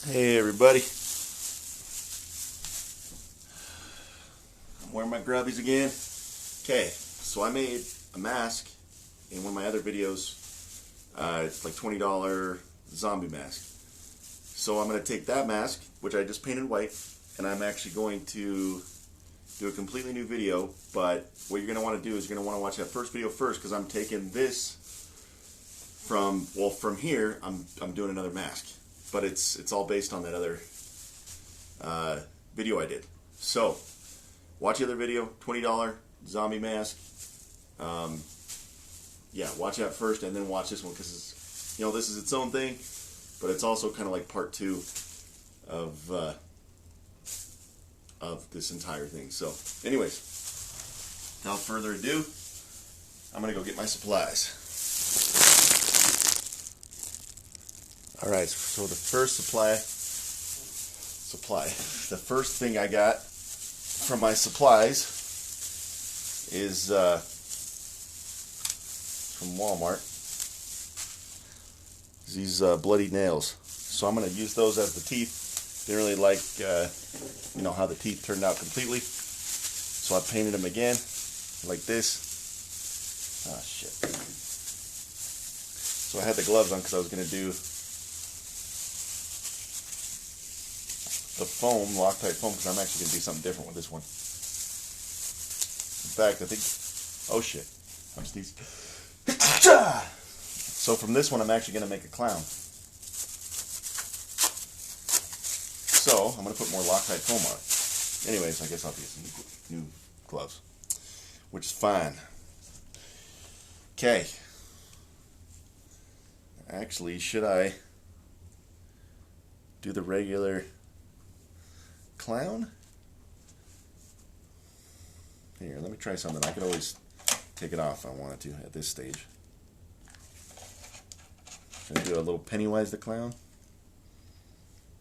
Hey everybody, I'm wearing my grubbies again. Okay, so I made a mask in one of my other videos. It's like $20 zombie mask. So I'm going to take that mask, which I just painted white, and I'm actually going to do a completely new video. But what you're going to want to do is you're going to want to watch that first video first, because I'm taking this from here. I'm doing another mask, but it's all based on that other video I did. So watch the other video, $20 zombie mask. Yeah, watch that first and then watch this one, because this is its own thing, but it's also kind of like part two of this entire thing. So anyways, without further ado, I'm gonna go get my supplies. Alright, so the first the first thing I got from my supplies is from Walmart. These bloody nails. So I'm going to use those as the teeth. Didn't really like how the teeth turned out completely, so I painted them again like this. Ah, shit. So I had the gloves on because I was going to do the foam, Loctite foam, because I'm actually going to do something different with this one. In fact, I think, oh shit, I'm sneezing. So from this one, I'm actually going to make a clown. So I'm going to put more Loctite foam on it. Anyways, I guess I'll get some new gloves, which is fine. Okay. Actually, should I do the regular clown? Here, let me try something. I could always take it off if I wanted to at this stage. Gonna do a little Pennywise the clown.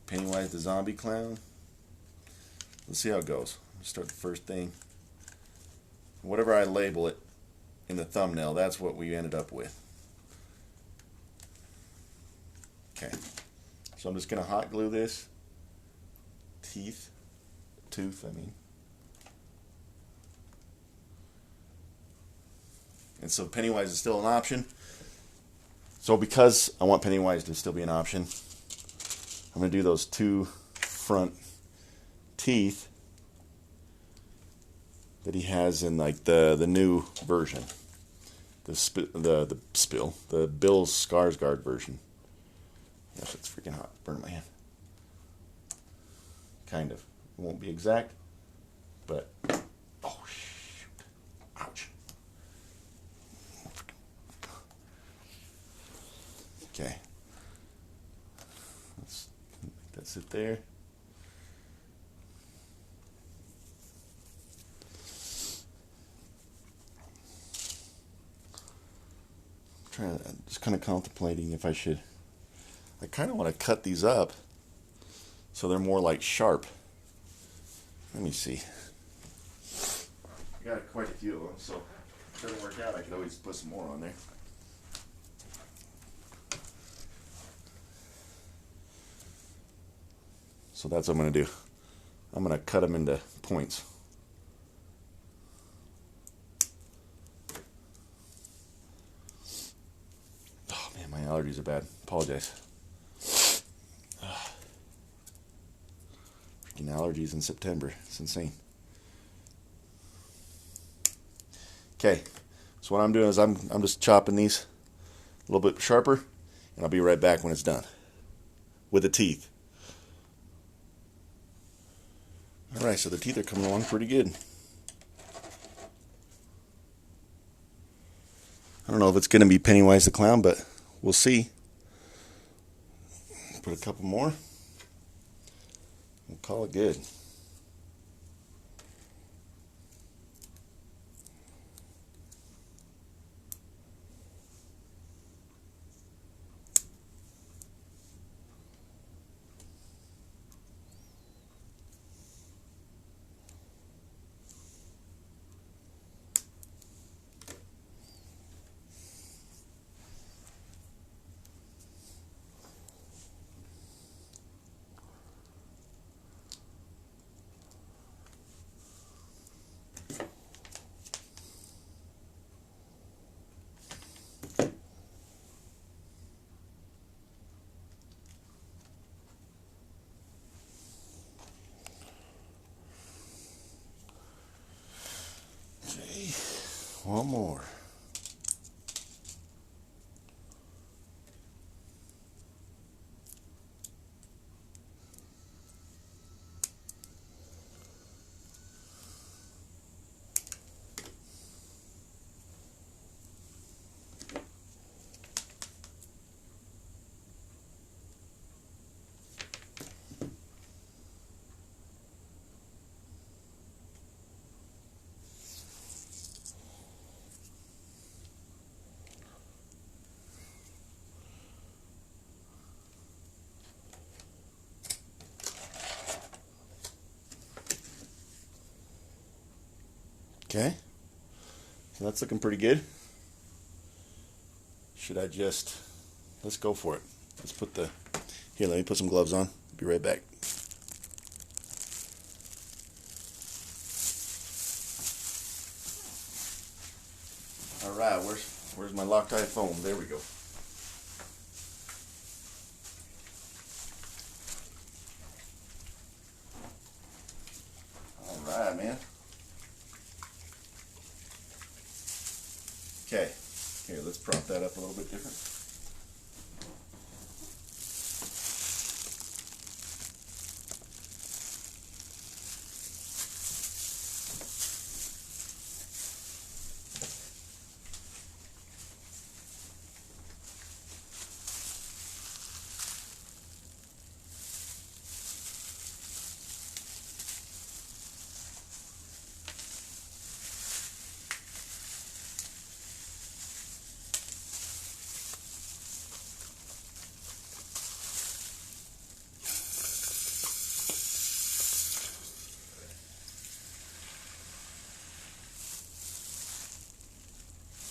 Pennywise the zombie clown. Let's see how it goes. Start the first thing. Whatever I label it in the thumbnail, that's what we ended up with. Okay. So I'm just gonna hot glue this tooth, I mean. And so Pennywise is still an option. So because I want Pennywise to still be an option, I'm going to do those two front teeth that he has in like the new version. The Bill Skarsgård version. Gosh, it's freaking hot. Burn my hand. Kind of. It won't be exact, but oh shoot. Ouch. Okay. That's it there. I'm just kind of contemplating if I should. I kind of want to cut these up so they're more like sharp. Let me see. I got quite a few of them, so if it doesn't work out, I could always put some more on there. So that's what I'm going to do. I'm going to cut them into points. Oh man, my allergies are bad. Apologize. Freaking allergies in September. It's insane. Okay, so what I'm doing is I'm just chopping these a little bit sharper, and I'll be right back when it's done with the teeth. Alright, so the teeth are coming along pretty good. I don't know if it's going to be Pennywise the Clown, but we'll see. Put a couple more. We'll call it good. more. Okay, so that's looking pretty good. Should I just, let's go for it. Let's put the, here, let me put some gloves on. Be right back. All right, where's my Loctite foam? There we go. All right, man. Okay, here, let's prop that up a little bit different.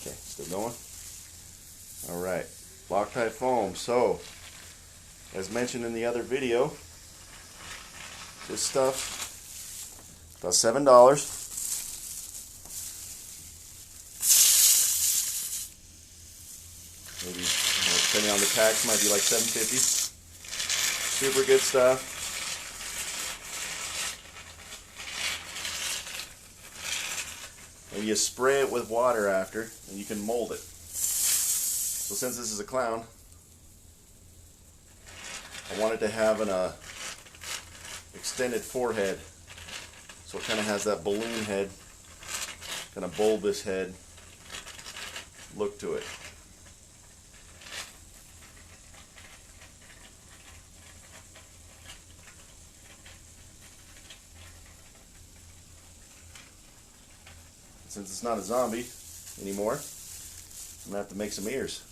Okay, still going? All right, Loctite foam. So, as mentioned in the other video, this stuff, about $7. Maybe, depending on the tax, might be like $7.50. Super good stuff. And you spray it with water after, and you can mold it. So since this is a clown, I wanted to have an extended forehead. So it kind of has that balloon head, kind of bulbous head look to it. Since it's not a zombie anymore, I'm going to have to make some ears.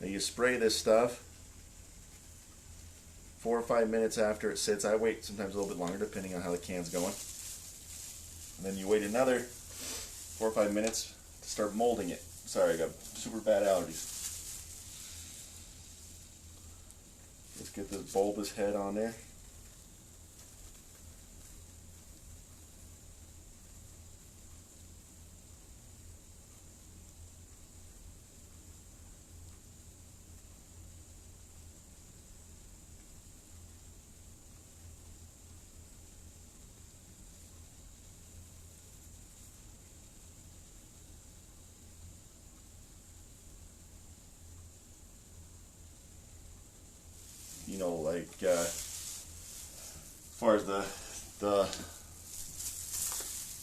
Now you spray this stuff 4 or 5 minutes after it sits. I wait sometimes a little bit longer depending on how the can's going. And then you wait another 4 or 5 minutes to start molding it. Sorry, I got super bad allergies. Let's get this bulbous head on there. You know, like as far as the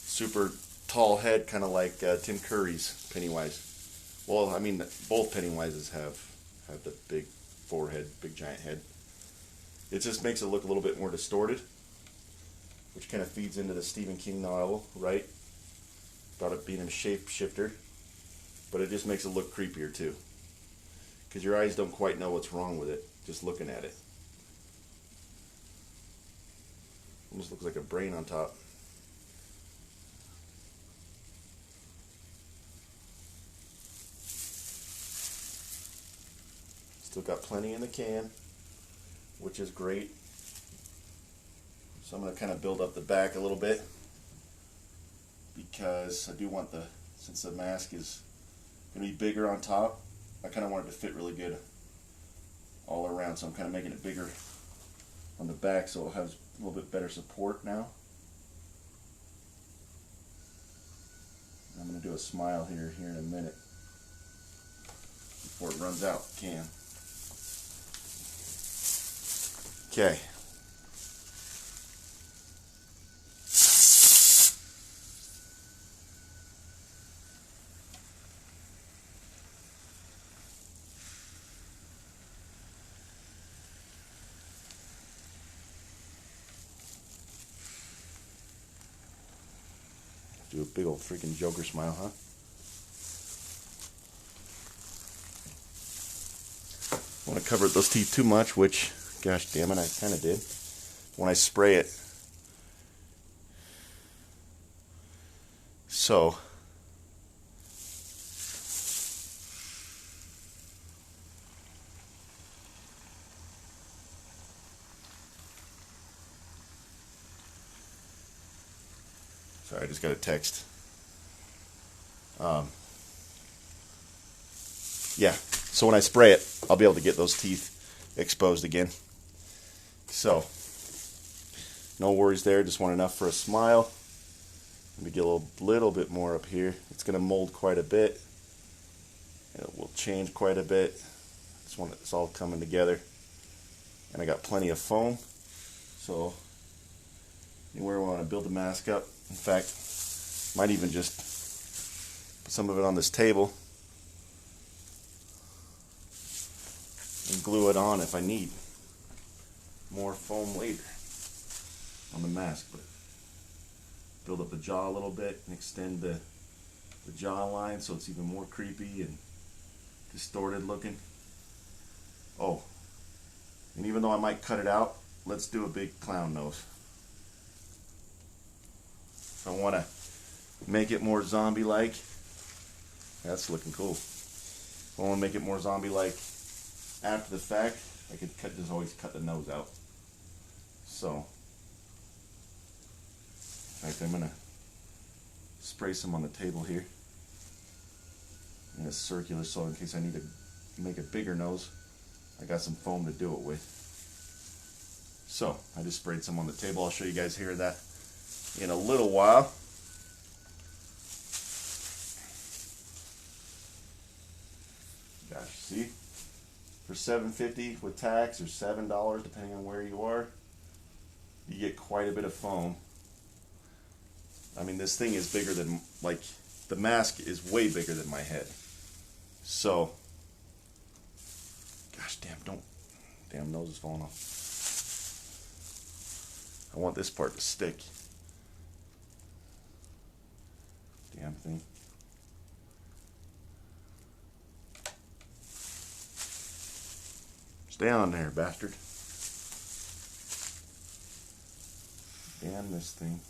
super tall head, kind of like Tim Curry's Pennywise. Well, I mean, both Pennywises have the big forehead, big giant head. It just makes it look a little bit more distorted, which kind of feeds into the Stephen King novel, right? About it being a shapeshifter, but it just makes it look creepier too, because your eyes don't quite know what's wrong with it just looking at it. Almost looks like a brain on top. Still got plenty in the can, which is great. So I'm going to kind of build up the back a little bit. because I do want since the mask is going to be bigger on top, I kind of want it to fit really good all around, so I'm kind of making it bigger on the back so it'll have a little bit better support now. I'm going to do a smile here in a minute before it runs out. Can. Okay. Do a big old freaking Joker smile, huh? I want to cover those teeth too much, which, gosh damn it, I kind of did. When I spray it. So, sorry, I just got a text. Yeah, so when I spray it, I'll be able to get those teeth exposed again. So, no worries there, just want enough for a smile. Let me get a little bit more up here. It's going to mold quite a bit. It will change quite a bit. Just want it's all coming together. And I got plenty of foam. So, anywhere we want to build the mask up. In fact, might even just put some of it on this table and glue it on if I need more foam later on the mask. But build up the jaw a little bit and extend the jaw line so it's even more creepy and distorted looking. Oh, and even though I might cut it out, let's do a big clown nose. If I want to make it more zombie-like, that's looking cool. If I want to make it more zombie-like after the fact, I could just always cut the nose out. So, in fact, I'm going to spray some on the table here in a circular, so in case I need to make a bigger nose, I got some foam to do it with. So, I just sprayed some on the table. I'll show you guys here that in a little while. Gosh, see? For $7.50 with tax, or $7 depending on where you are, you get quite a bit of foam. I mean, this thing is bigger than, like, the mask is way bigger than my head. So, gosh damn nose is falling off. I want this part to stick. Damn thing. Stay on there, bastard. Damn this thing.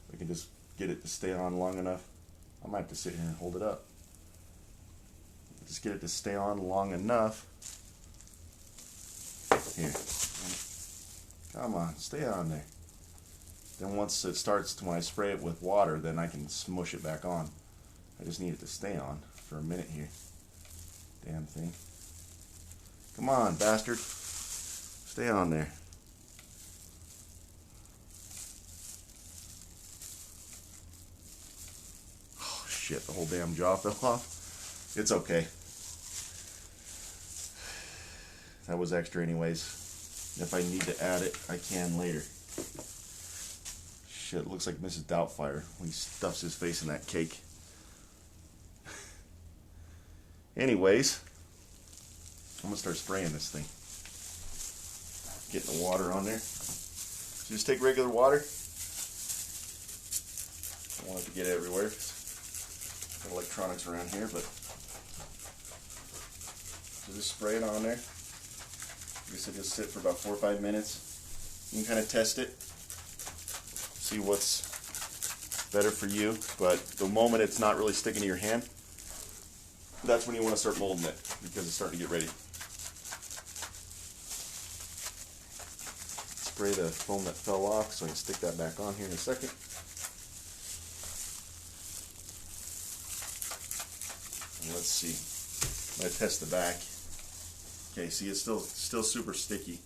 If I can just get it to stay on long enough, I might have to sit here and hold it up. Just get it to stay on long enough. Here. Come on, stay on there. Then once it starts, when I spray it with water, then I can smush it back on. I just need it to stay on for a minute here. Damn thing. Come on, bastard. Stay on there. Oh, shit, the whole damn jaw fell off. It's okay. That was extra anyways. If I need to add it, I can later. Shit, it looks like Mrs. Doubtfire when he stuffs his face in that cake. Anyways, I'm going to start spraying this thing. Getting the water on there. So just take regular water. Don't want it to get everywhere. Got electronics around here, but so just spray it on there. Like I said, just sit for about 4 or 5 minutes. You can kind of test it. See what's better for you. But the moment it's not really sticking to your hand, that's when you want to start molding it, because it's starting to get ready. Spray the foam that fell off so I can stick that back on here in a second. let's see. I'm gonna test the back. Okay, see, it's still super sticky.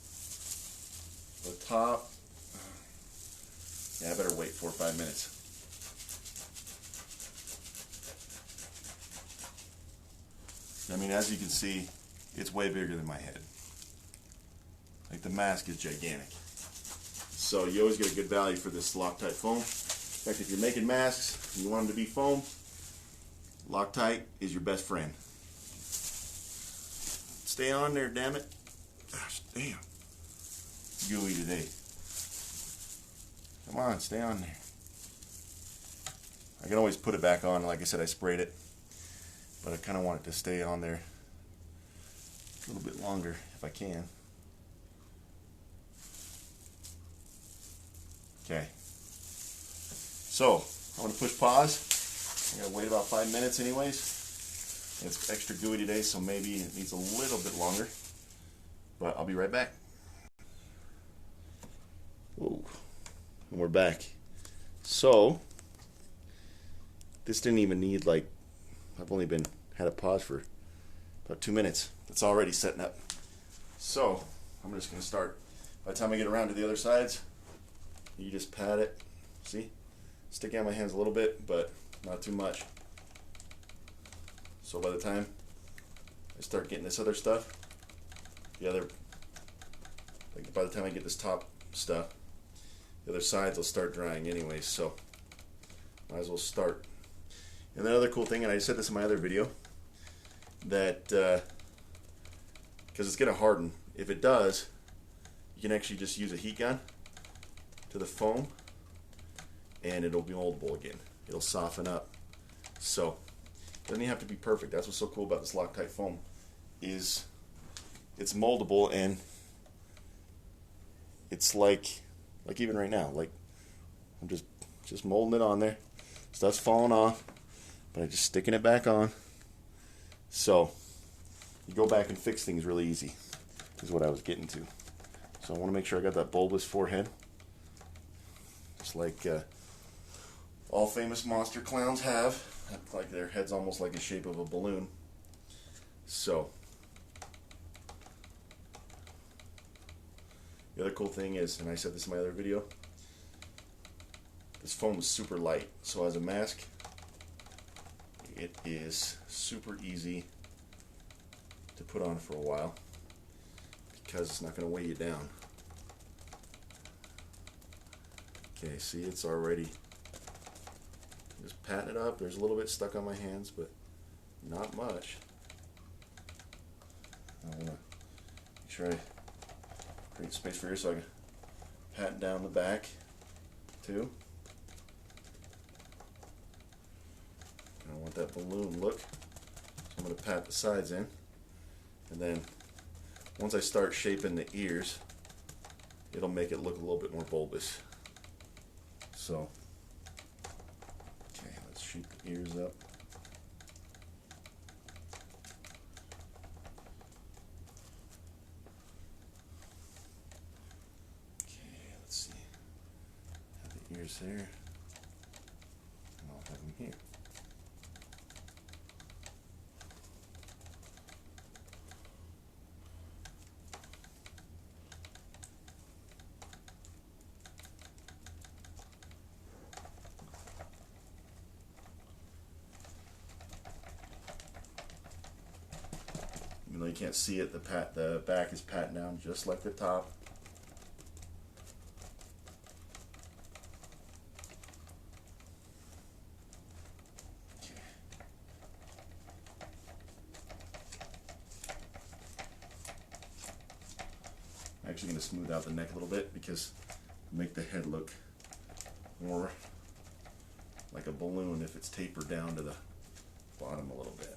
The top, yeah, I better wait 4 or 5 minutes. I mean, as you can see, it's way bigger than my head. Like, the mask is gigantic. So you always get a good value for this Loctite foam. In fact, if you're making masks and you want them to be foam, Loctite is your best friend. Stay on there, damn it. Gosh, damn. Gooey today. Come on, stay on there. I can always put it back on. Like I said, I sprayed it. But I kind of want it to stay on there a little bit longer if I can. Okay. So, I'm going to push pause. I'm going to wait about 5 minutes anyways. It's extra gooey today, so maybe it needs a little bit longer. But I'll be right back. Whoa. And we're back. So, this didn't even need, like, I've only had a pause for about 2 minutes. It's already setting up. So, I'm just going to start. By the time I get around to the other sides, you just pat it. See? Sticking out my hands a little bit, but not too much. So by the time I start getting this other stuff, by the time I get this top stuff, the other sides will start drying anyway, so might as well start. And the other cool thing, and I said this in my other video, that because it's going to harden, if it does, you can actually just use a heat gun to the foam and it'll be moldable again. It'll soften up. So it doesn't even have to be perfect. That's what's so cool about this Loctite foam, is it's moldable, and it's like even right now, like I'm just molding it on there. Stuff's falling off, but I'm just sticking it back on. So you go back and fix things really easy, is what I was getting to. So I want to make sure I got that bulbous forehead, just like all famous monster clowns have. Like their head's almost like the shape of a balloon. So the other cool thing is, and I said this in my other video, this foam is super light. So as a mask, it is super easy to put on for a while because it's not going to weigh you down. Okay, see, it's already just patting it up. There's a little bit stuck on my hands, but not much. I want to make sure I create space for here so I can pat down the back too. I want that balloon look, so I'm going to pat the sides in, and then once I start shaping the ears, it'll make it look a little bit more bulbous. So, okay, let's shoot the ears up. Okay, let's see. Have the ears there, and I'll have them here. Even though you can't see it, the back is patting down just like the top. Okay. I'm actually going to smooth out the neck a little bit because make the head look more like a balloon if it's tapered down to the bottom a little bit.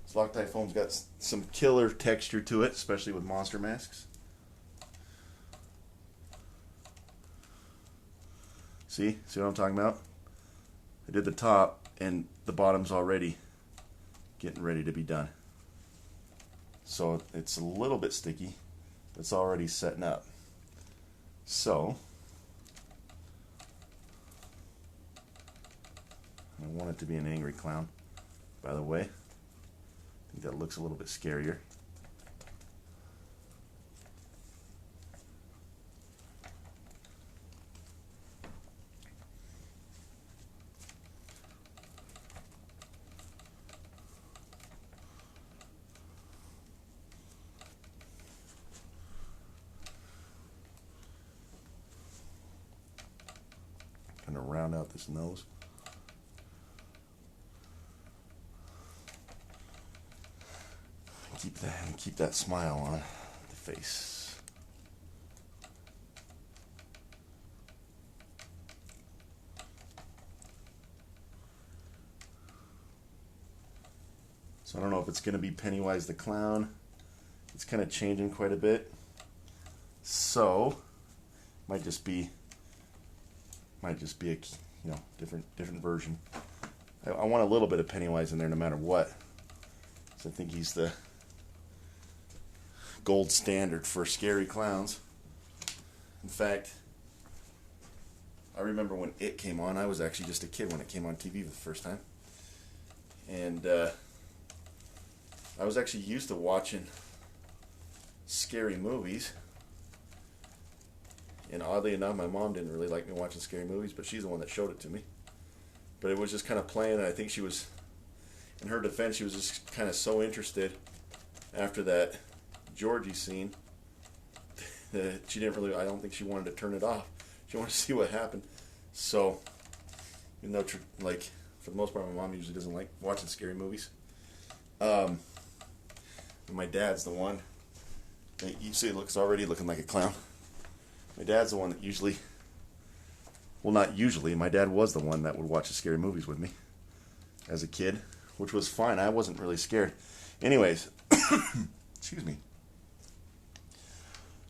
This Loctite foam's got some killer texture to it, especially with monster masks. See what I'm talking about? I did the top and the bottom's already getting ready to be done. So it's a little bit sticky. It's already setting up. So I want it to be an angry clown, by the way. I think that looks a little bit scarier. Kind of round out this nose. Keep that smile on the face. So I don't know if it's going to be Pennywise the Clown. It's kind of changing quite a bit. So might just be a different version. I want a little bit of Pennywise in there no matter what. So I think he's the gold standard for scary clowns. In fact, I remember when it came on. I was actually just a kid when it came on TV for the first time. And I was actually used to watching scary movies. And oddly enough, my mom didn't really like me watching scary movies, but she's the one that showed it to me. But it was just kind of playing, and I think she was, in her defense, she was just kind of so interested after that Georgie scene that she didn't really, I don't think she wanted to turn it off. She wanted to see what happened. So, even though, like, for the most part, my mom usually doesn't like watching scary movies. My dad's the one that you see looks already looking like a clown. My dad's the one that usually, well, not usually, my dad was the one that would watch the scary movies with me as a kid, which was fine. I wasn't really scared. Anyways, excuse me.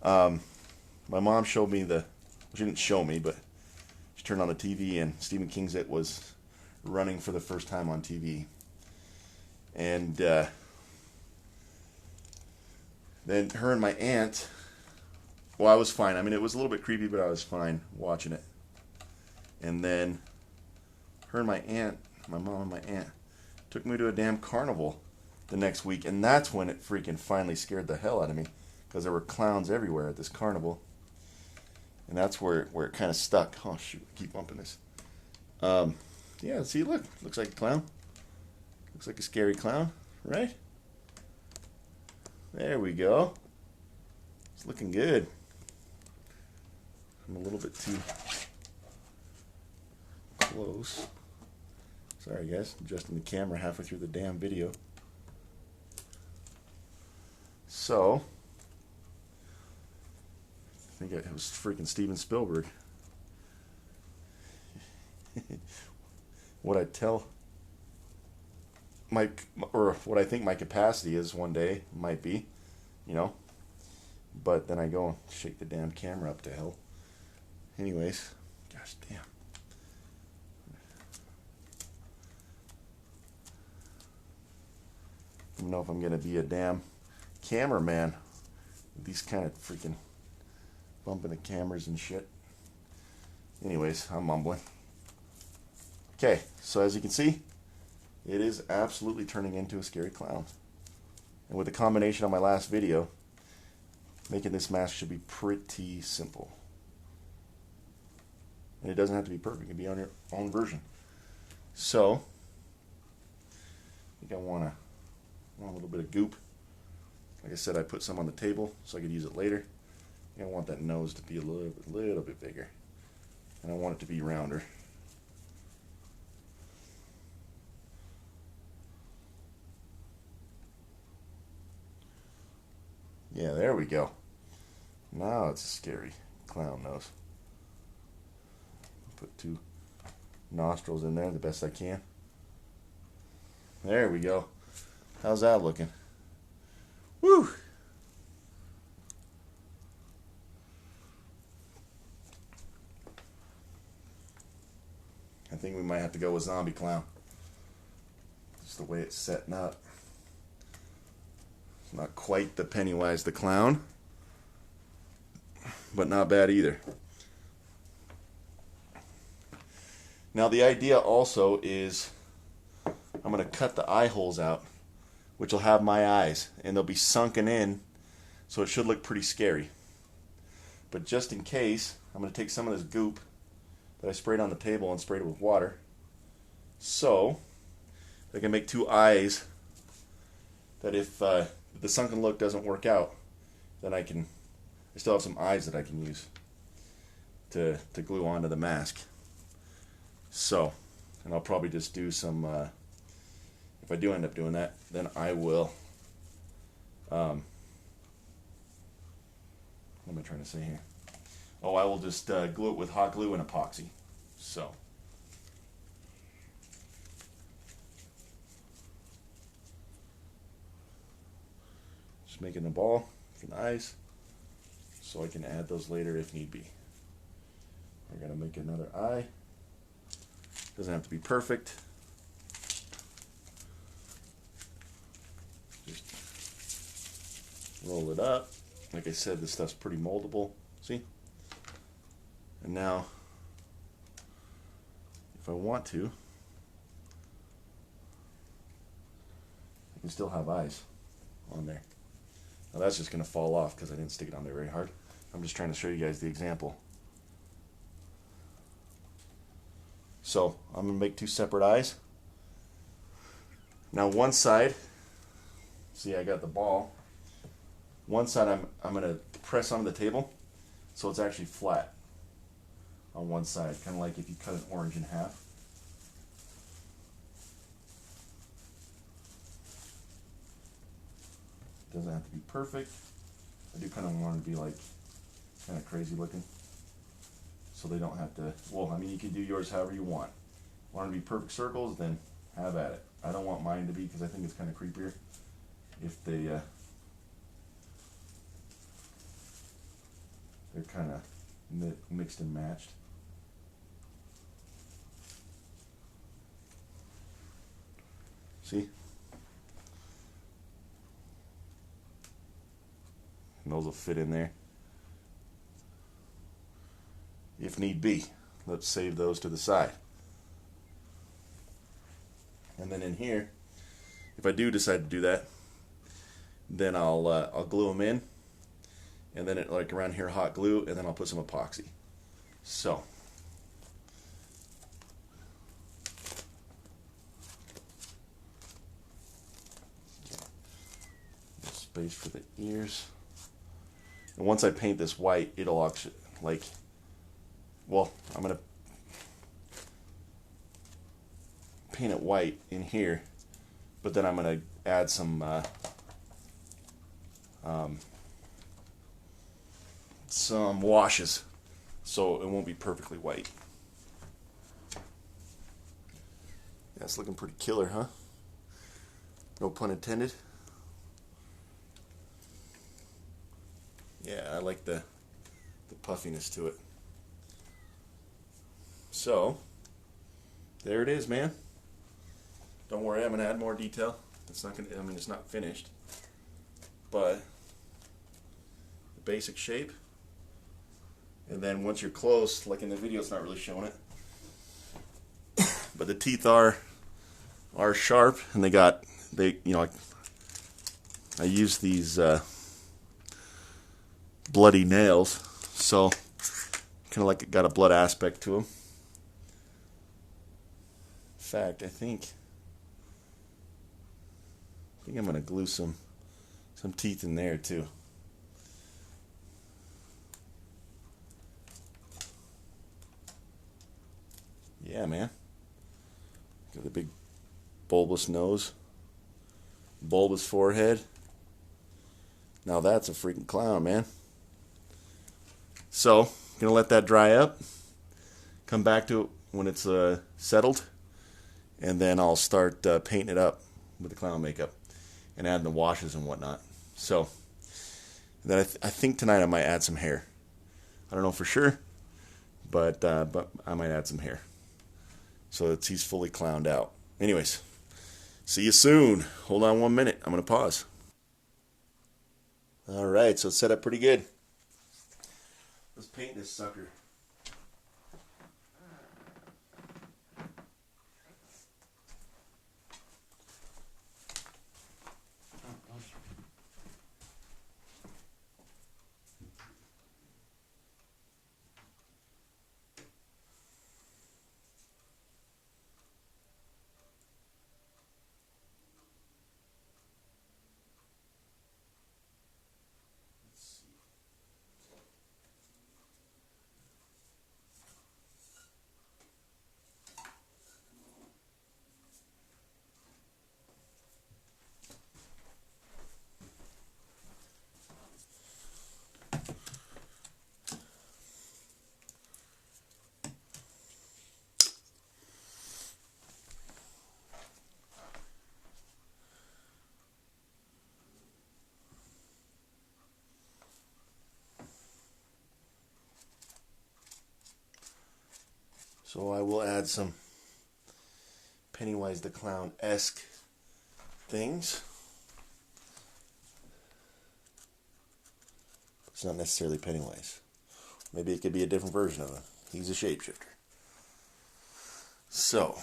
My mom showed me she didn't show me, but she turned on the TV and Stephen King's It was running for the first time on TV. And then her and my aunt, well, I was fine. I mean, it was a little bit creepy, but I was fine watching it. And then her and my aunt, my mom and my aunt, took me to a damn carnival the next week. And that's when it freaking finally scared the hell out of me. Because there were clowns everywhere at this carnival. And that's where it kind of stuck. Oh, shoot. I keep bumping this. Yeah, see, look. Looks like a clown. Looks like a scary clown, right? There we go. It's looking good. I'm a little bit too close. Sorry, guys. I'm adjusting the camera halfway through the damn video. So, I think it was freaking Steven Spielberg. What I think my capacity is one day might be, but then I go and shake the damn camera up to hell. Anyways, gosh damn. I don't know if I'm gonna be a damn cameraman with these kind of freaking bumping the cameras and shit. Anyways, I'm mumbling. Okay, so as you can see, it is absolutely turning into a scary clown. And with the combination of my last video, making this mask should be pretty simple. And it doesn't have to be perfect. It can be on your own version. So, I think I want a little bit of goop. Like I said, I put some on the table so I could use it later. I want that nose to be a little bit bigger. And I want it to be rounder. Yeah, there we go. Now it's a scary clown nose. Put 2 nostrils in there the best I can. There we go. How's that looking? Woo! I think we might have to go with zombie clown. Just the way it's setting up. It's not quite the Pennywise the Clown, but not bad either. Now the idea also is I'm going to cut the eye holes out, which will have my eyes, and they'll be sunken in, so it should look pretty scary. But just in case, I'm going to take some of this goop that I sprayed on the table and sprayed it with water, so I can make two eyes that if the sunken look doesn't work out, then I still have some eyes that I can use to glue onto the mask. So, and I'll probably just do some, if I do end up doing that, then I will, what am I trying to say here? Oh, I will just glue it with hot glue and epoxy. So, just making the ball for the eyes so I can add those later if need be. I gotta make another eye. Doesn't have to be perfect. Just roll it up. Like I said, this stuff's pretty moldable. See? And now, if I want to, I can still have eyes on there. Now that's just going to fall off because I didn't stick it on there very hard. I'm just trying to show you guys the example. So I'm going to make two separate eyes. Now one side, see I got the ball. One side I'm going to press onto the table so it's actually flat on one side, kind of like if you cut an orange in half. Doesn't have to be perfect. I do kind of want it to be like kind of crazy looking, so they don't have to, well, I mean, you can do yours however you want. Want it to be perfect circles, then have at it. I don't want mine to be, because I think it's kind of creepier if they're kind of mixed and matched. See? And those will fit in there if need be. Let's save those to the side. And then in here, if I do decide to do that, then I'll glue them in, and then it, like around here, hot glue, and then I'll put some epoxy. So space for the ears. And once I paint this white, it'll actually, like, well, I'm gonna paint it white in here, but then I'm gonna add some washes, so it won't be perfectly white. That's looking pretty killer, huh? No pun intended. Yeah, I like the puffiness to it. So, there it is, man. Don't worry, I'm gonna add more detail. It's not gonna, I mean, it's not finished, but the basic shape. And then once you're close, like in the video, it's not really showing it, but the teeth are sharp, and they you know, I use these bloody nails, so kind of like it got a blood aspect to them. In fact, I think I'm gonna glue some teeth in there too. Yeah, man. Got the big bulbous nose, bulbous forehead. Now that's a freaking clown, man. So, gonna let that dry up. Come back to it when it's settled, and then I'll start painting it up with the clown makeup and adding the washes and whatnot. So, then I think tonight I might add some hair. I don't know for sure, but I might add some hair so that he's fully clowned out. Anyways, see you soon. Hold on 1 minute. I'm gonna pause. All right, so it's set up pretty good. Let's paint this sucker. So I will add some Pennywise the Clown-esque things. It's not necessarily Pennywise. Maybe it could be a different version of him. He's a shapeshifter. So,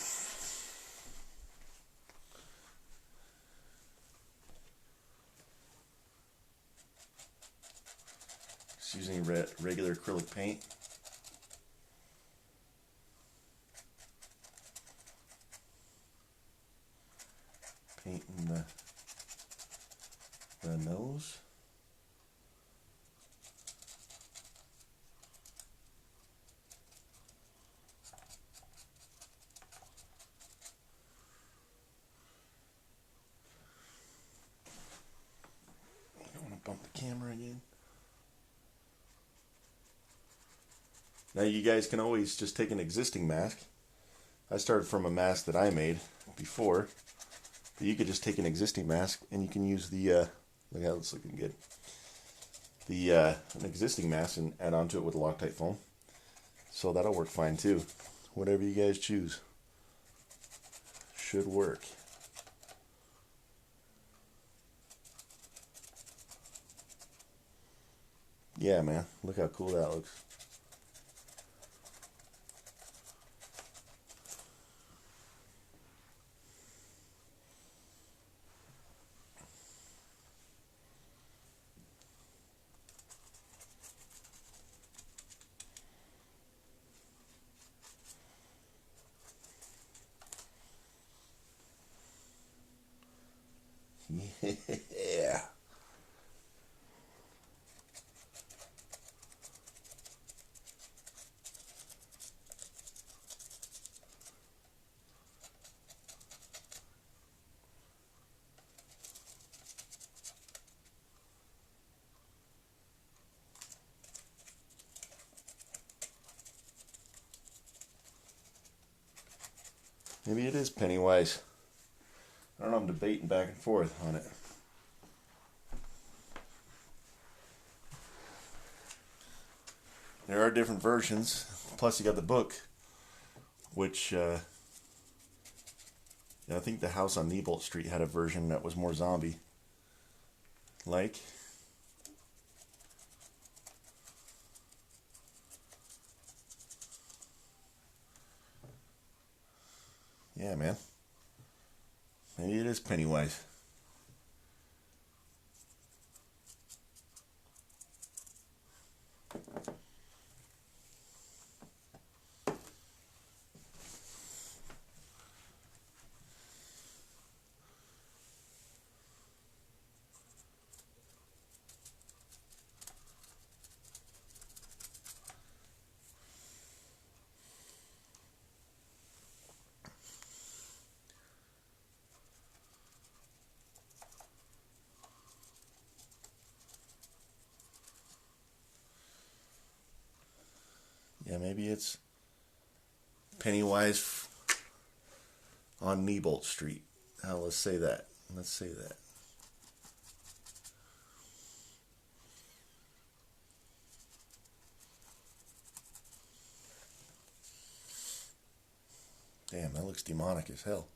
just using regular acrylic paint. Painting the nose. I don't want to bump the camera again. Now you guys can always just take an existing mask. I started from a mask that I made before. But you could just take an existing mask and you can use the, look how it's looking good. An existing mask and add onto it with Loctite foam. So that'll work fine too. Whatever you guys choose. Should work. Yeah, man. Look how cool that looks. Yeah. Maybe it is Pennywise. I don't know, I'm debating back and forth on it. There are different versions. Plus you got the book, which I think the house on Neibolt Street had a version that was more zombie. Like. Yeah, man. Maybe it is Pennywise. Yeah, maybe it's Pennywise on Neibolt Street. Let's say that. Let's say that. Damn, that looks demonic as hell.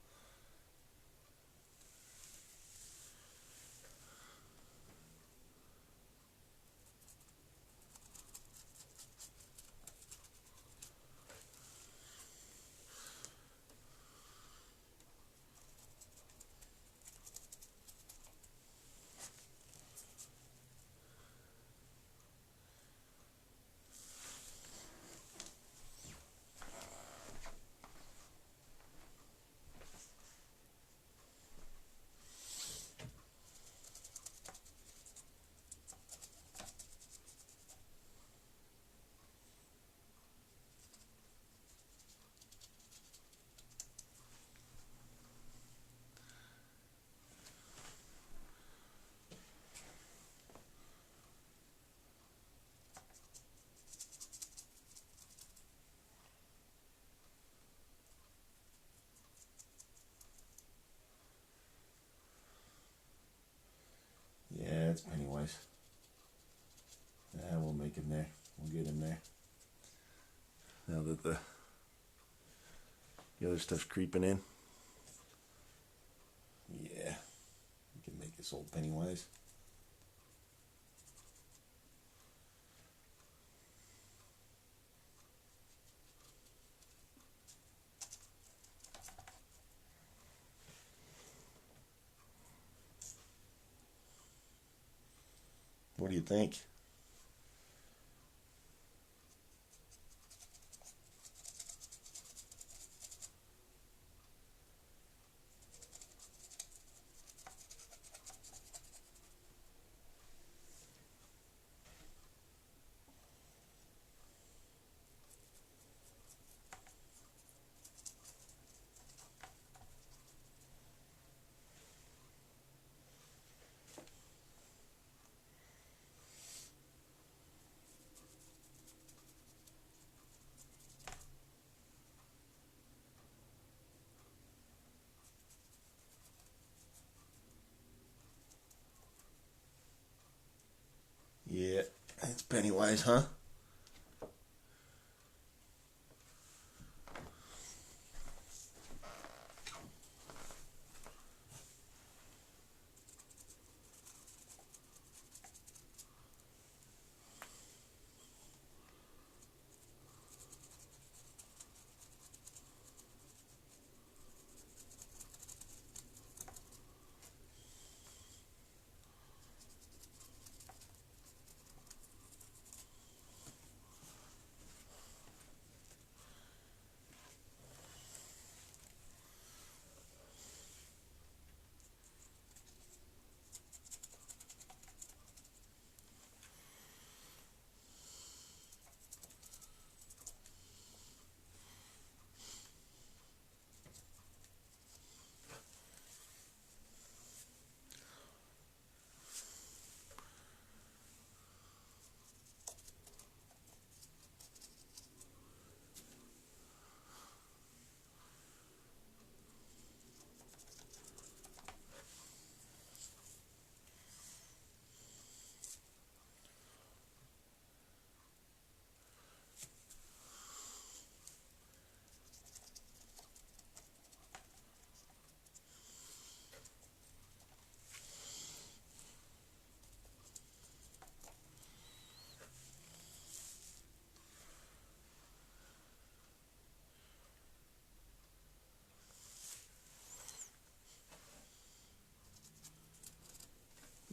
Yeah, it's Pennywise. Yeah, we'll make him there. We'll get him there. Now that the The other stuff's creeping in. Yeah, we can make this old Pennywise. What do you think? Yeah, it's Pennywise, huh?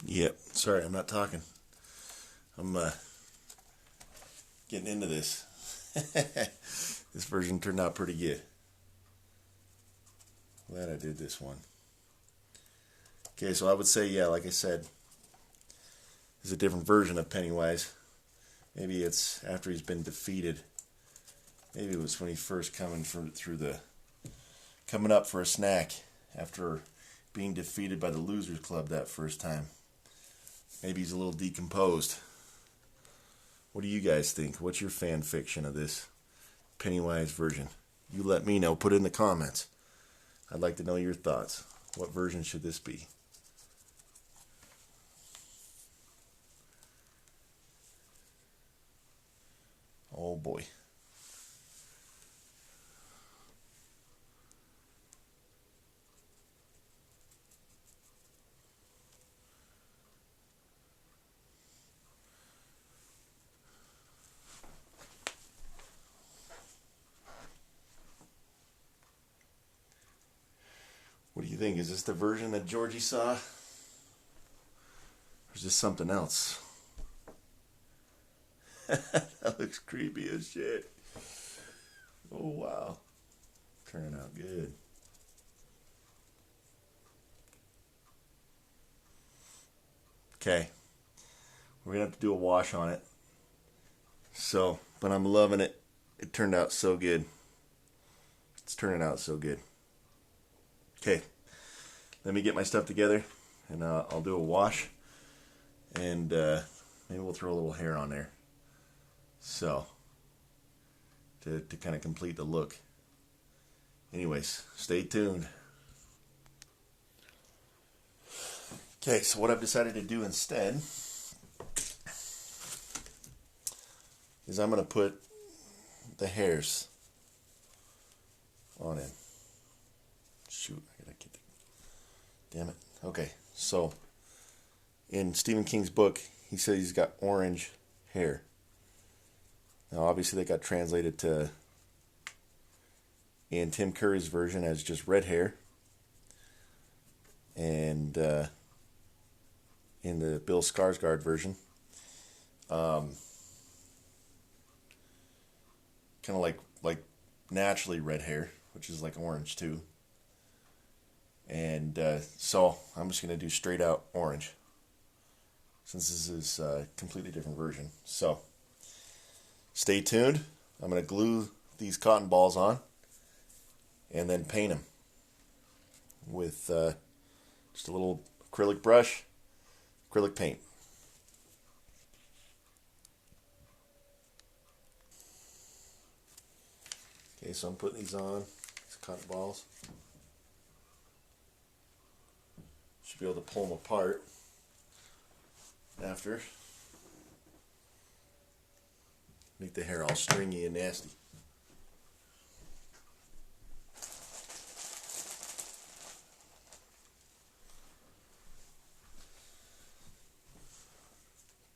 Yep. Sorry, I'm not talking. I'm getting into this. This version turned out pretty good. Glad I did this one. Okay, so I would say, yeah, like I said, there's a different version of Pennywise. Maybe it's after he's been defeated. Maybe it was when he first coming up for a snack after being defeated by the Losers Club that first time. Maybe he's a little decomposed. What do you guys think? What's your fan fiction of this Pennywise version? You let me know. Put it in the comments. I'd like to know your thoughts. What version should this be? Oh boy. What do you think? Is this the version that Georgie saw? Or is this something else? That looks creepy as shit. Oh wow. Turning out good. Okay. We're going to have to do a wash on it. So, but I'm loving it. It turned out so good. It's turning out so good. Okay. Let me get my stuff together and I'll do a wash. And maybe we'll throw a little hair on there. So, to kind of complete the look. Anyways, stay tuned. Okay, so what I've decided to do instead is I'm going to put the hairs on in. Shoot, I gotta get the... Damn it. Okay, so in Stephen King's book, he says he's got orange hair. Now, obviously, that got translated to, in Tim Curry's version, as just red hair. And in the Bill Skarsgård version, kind of like naturally red hair, which is like orange too. And so I'm just going to do straight out orange, since this is a completely different version. So stay tuned. I'm going to glue these cotton balls on and then paint them with just a little acrylic brush, acrylic paint. Okay, so I'm putting these on, these cotton balls. Should be able to pull them apart after. Make the hair all stringy and nasty.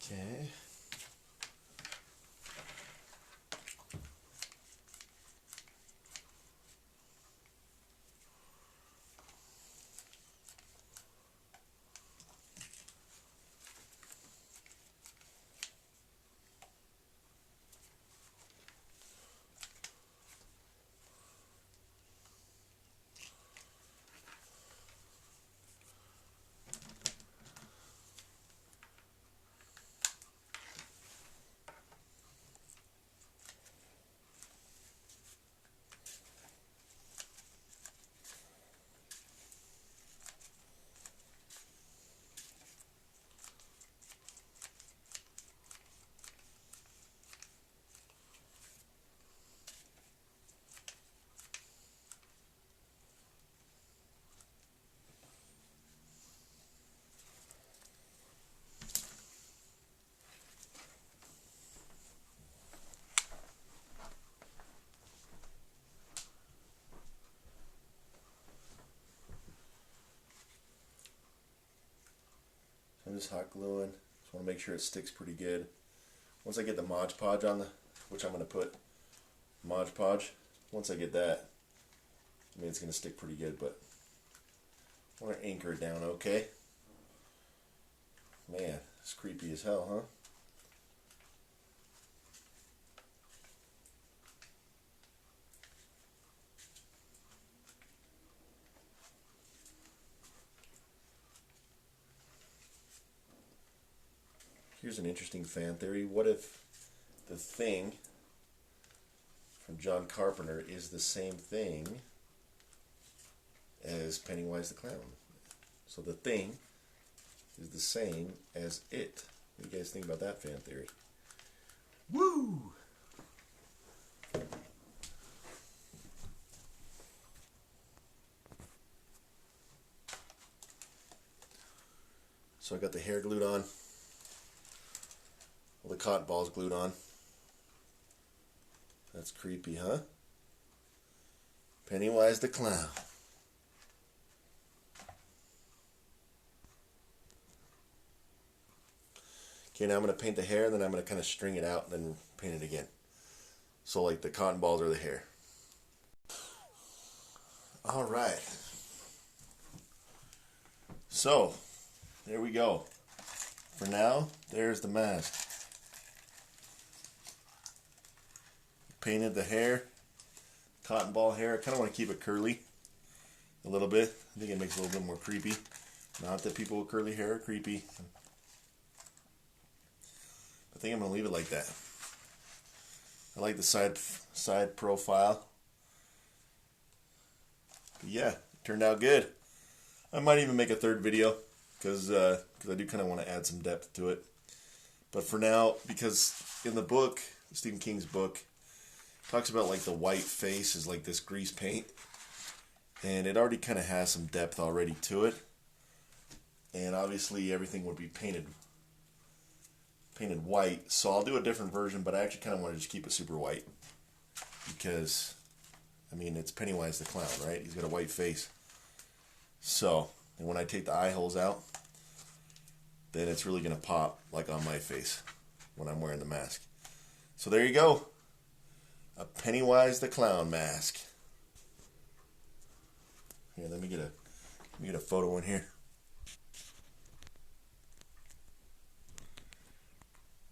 Okay. I'm just hot gluing. Just want to make sure it sticks pretty good. Once I get the Mod Podge on which I'm going to put Mod Podge, once I get that, I mean it's going to stick pretty good, but I want to anchor it down okay. Man, it's creepy as hell, huh? Here's an interesting fan theory. What if the Thing from John Carpenter is the same thing as Pennywise the Clown? So the Thing is the same as it. What do you guys think about that fan theory? Woo! So I got the hair glued on. All the cotton balls glued on. That's creepy, huh? Pennywise the Clown. Okay, now I'm going to paint the hair, and then I'm going to kind of string it out and then paint it again. So like the cotton balls are the hair. Alright. So, there we go. For now, there's the mask. Painted the hair, cotton ball hair. I kind of want to keep it curly a little bit. I think it makes it a little bit more creepy. Not that people with curly hair are creepy. I think I'm going to leave it like that. I like the side profile. But yeah, it turned out good. I might even make a third video because I do kind of want to add some depth to it. But for now, because in the book, Stephen King's book, talks about like the white face is like this grease paint, and it already kind of has some depth already to it, and obviously everything would be painted white. So I'll do a different version, but I actually kind of want to just keep it super white because I mean, it's Pennywise the clown, right? He's got a white face. So, and when I take the eye holes out, then it's really going to pop like on my face when I'm wearing the mask. So there you go. A Pennywise the clown mask. Here, let me get a photo in here.